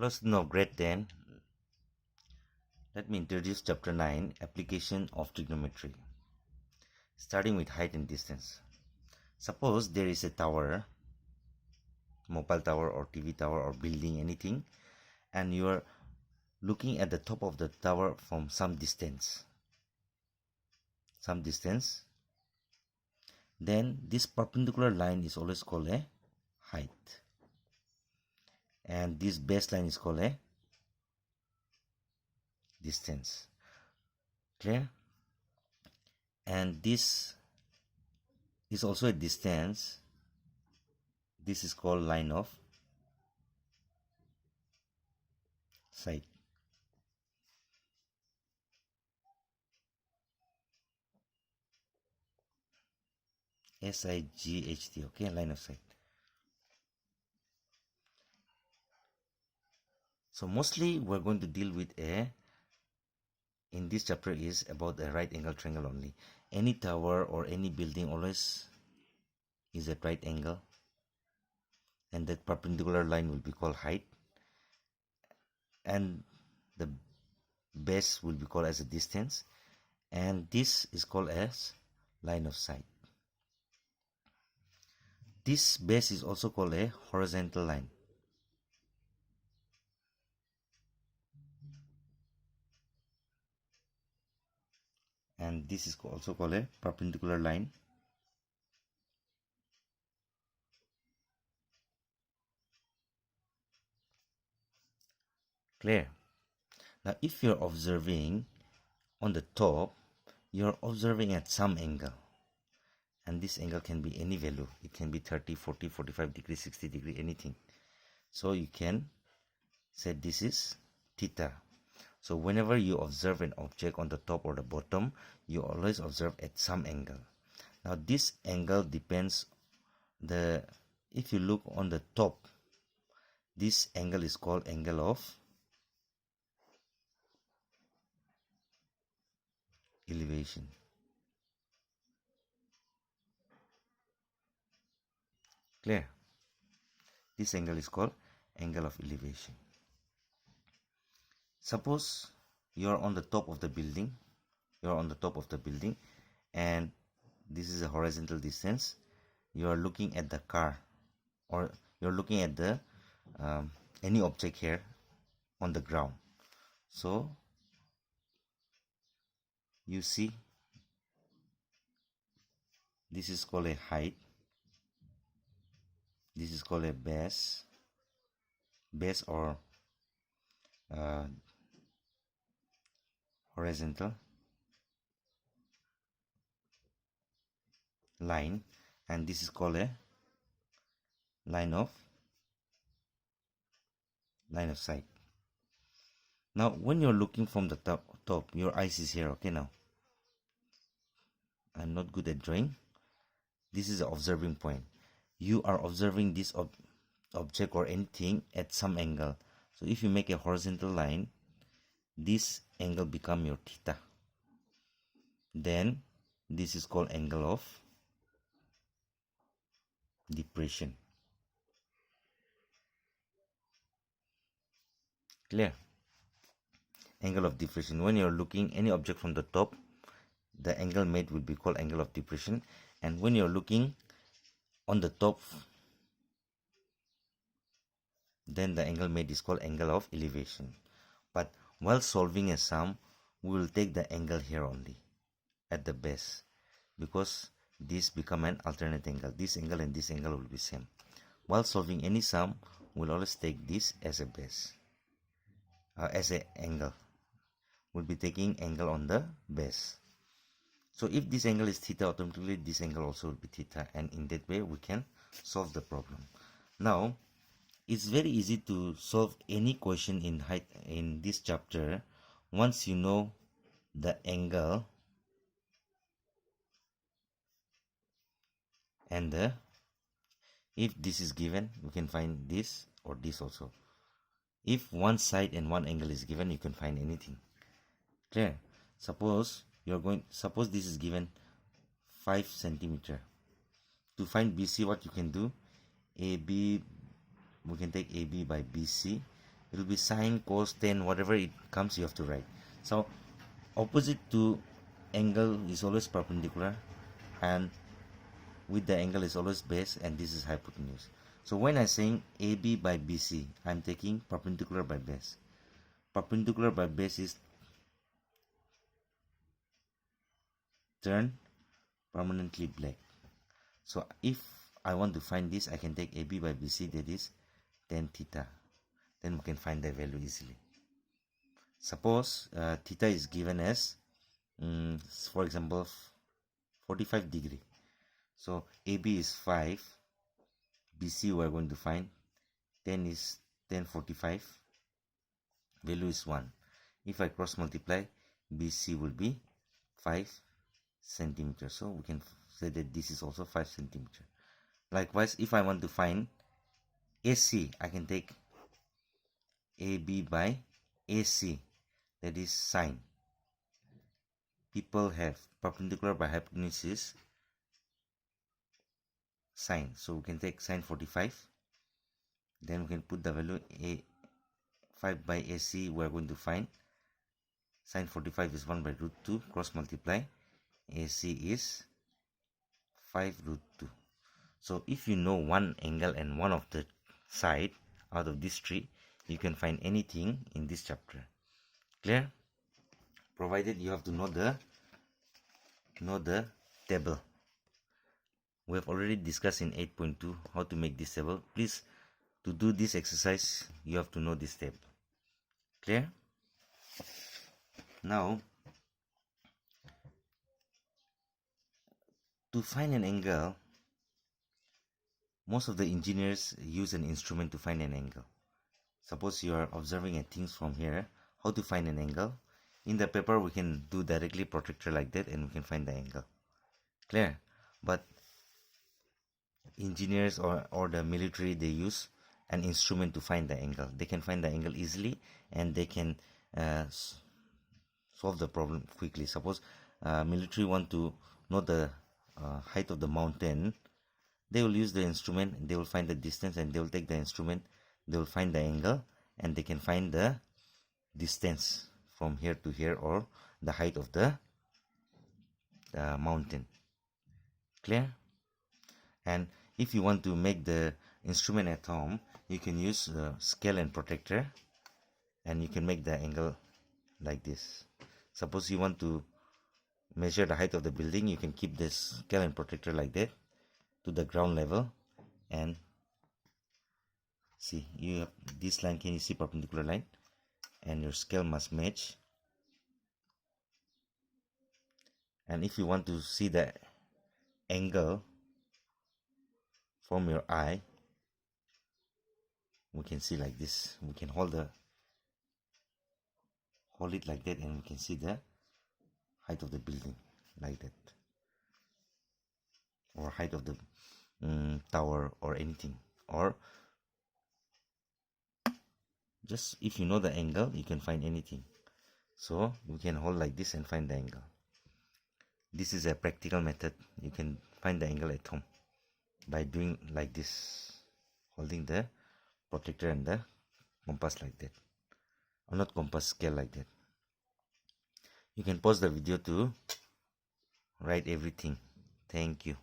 Hello students of grade 10. Let me introduce chapter 9, application of trigonometry, starting with height and distance. Suppose there is a tower, mobile tower or TV tower or building, anything, and you are looking at the top of the tower from some distance. Then this perpendicular line is always called a height, and this baseline is called a distance. Clear? And this is also a distance. This is called line of sight. SIGHT, okay, line of sight. So mostly we're going to deal with in this chapter is about a right angle triangle only. Any tower or any building always is at right angle, and that perpendicular line will be called height, and the base will be called as a distance, and this is called as line of sight. This base is also called a horizontal line. And this is also called a perpendicular line. Clear? Now if you're observing on the top, you're observing at some angle, and this angle can be any value. It can be 30, 40, 45 degrees, 60 degree, anything. So you can say this is theta. So whenever you observe an object on the top or the bottom, you always observe at some angle. Now this angle depends if you look on the top, this angle is called angle of elevation. Clear? This angle is called angle of elevation. Suppose you are on the top of the building, and this is a horizontal distance. You are looking at the car, or you're looking at the any object here on the ground. So you see, this is called a height, this is called a base or horizontal line, and this is called a line of sight. Now when you're looking from the top, your eyes is here. Okay, now I'm not good at drawing. This is the observing point. You are observing this object or anything at some angle. So if you make a horizontal line, this angle become your theta. Then this is called angle of depression. Clear? Angle of depression. When you're looking any object from the top, the angle made will be called angle of depression. And when you're looking on the top, then the angle made is called angle of elevation. But while solving a sum, we will take the angle here only at the base, because this become an alternate angle. This angle and this angle will be same. While solving any sum, we'll always take this as a base, as a angle. We'll be taking angle on the base. So if this angle is theta, automatically this angle also will be theta, and in that way we can solve the problem. Now it's very easy to solve any question in this chapter once you know the angle and if this is given, we can find this or this also. If one side and one angle is given, you can find anything. Clear? Suppose this is given 5 centimeter. To find BC, what you can do, AB, we can take AB by BC, It will be sine, cos, tan, whatever it comes you have to write. So opposite to angle is always perpendicular, and with the angle is always base, and this is hypotenuse. So when I'm saying AB by BC, I'm taking perpendicular by base. Perpendicular by base is turn permanently black. So if I want to find this, I can take AB by BC, that is tan theta. Then we can find the value easily. Suppose theta is given as, for example, 45 degree. So AB is 5, BC we are going to find, tan is tan 45, value is 1. If I cross multiply, BC will be 5 centimeters. So we can say that this is also 5 centimeters. Likewise, if I want to find AC, I can take AB by AC, that is sine. People have perpendicular by hypotenuse is sine. So we can take sine 45. Then we can put the value A 5 by AC. We are going to find sine 45 is 1 by root 2. Cross multiply. AC is 5 root 2. So if you know one angle and one of the side out of this tree, you can find anything in this chapter. Clear? Provided you have to know the table. We have already discussed in 8.2 how to make this table. Please, to do this exercise, you have to know this table. Clear? Now, to find an angle, most of the engineers use an instrument to find an angle. Suppose you are observing a things from here, how to find an angle. In the paper, we can do directly protractor like that and we can find the angle. Clear? But engineers or the military, they use an instrument to find the angle. They can find the angle easily and they can solve the problem quickly. Suppose military want to know the height of the mountain, they will use the instrument, they will find the distance, and they will take the instrument, they will find the angle, and they can find the distance from here to here or the height of the mountain. Clear? And if you want to make the instrument at home, you can use scale and protractor, and you can make the angle like this. Suppose you want to measure the height of the building, you can keep this scale and protractor like that to the ground level, and see, you have this line, can you see perpendicular line, and your scale must match. And if you want to see the angle from your eye, we can see like this. We can hold it like that, and we can see the height of the building like that, or height of the tower or anything. Or just if you know the angle, you can find anything. So we can hold like this and find the angle. This is a practical method. You can find the angle at home by doing like this, holding the protractor and the compass like that, or not compass, scale like that. You can pause the video to write everything. Thank you.